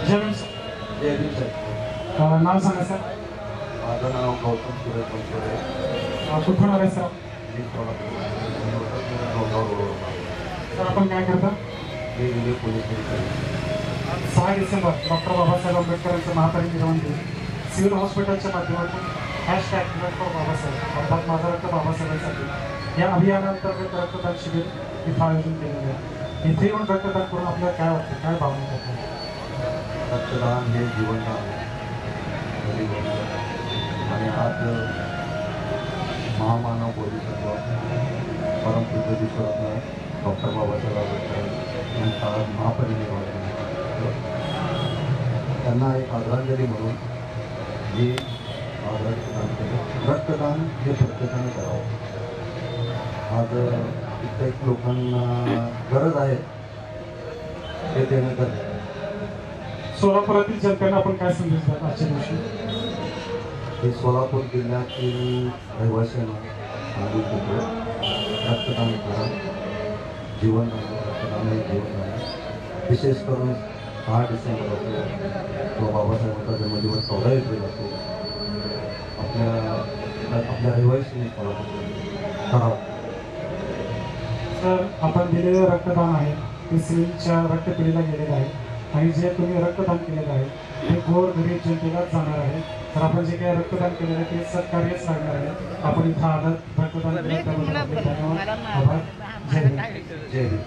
जय Bhim sir. नाव सांगा sir. माझं नाव गौतम सुरेश बनसोडे. कुठून आले सर? मी सर आपण काय करता? Railway police 6 December doctor Babasaheb आंबेडकरांचं महापरिनिर्वाण दिन सिव्हिल हॉस्पिटलच्या माध्यमातून हॅशटॅग डॉक्टर बाबासाहेब अर्थात माझा रक्त बाबासाहेबांसाठी या अभियानांतर्गत रक्तदान शिबिर इथं आयोजन केलेलं आहे. इथे येऊन रक्तदान करून आपल्याला काय वाटतं, काय भावना करतात? रक्तदान हे जीवनदान आहे. आणि आज महामानव बोधिसत्व परमपूज्य डॉक्टर बाबासाहेब आंबेडकर यांचा महापरिनिर्वाण दिन. त्यांना एक आदरांजली म्हणून जे रक्तदान केलं. रक्तदान हे प्रत्येकाने करावं. आज कित्येक लोकांना गरज आहे ते देणं गरज. सोलापुरातील जनतेला आपण काय संदेश द्याल आजच्या दिवशी? हे सोलापूर जिल्ह्यातील रहिवाशांना सांगू इच्छितो, रक्तदान करा. जीवनदान, रक्तदान हे जीवनदान आहे. विशेष करून 6 डिसेंबर असो किंवा बाबासाहेबांचा जन्मदिवस 14 एप्रिल असो, आपल्या रहिवाशांनी करावं. सर आपण दिलेलं रक्तदान आहे ते सिव्हिलच्या रक्तपेढीला गेलेलं आहे आणि जे तुम्ही रक्तदान केलेलं आहे ते गोर गरीब जनतेलाच जाणार आहे. तर आपण जे काही रक्तदान केलेलं आहे ते सत्कार्यच लागणार आहे. आपण इथं आदर रक्तदान केलं त्याबद्दल धन्यवाद, आभार. जय हिंद. जय हिंद.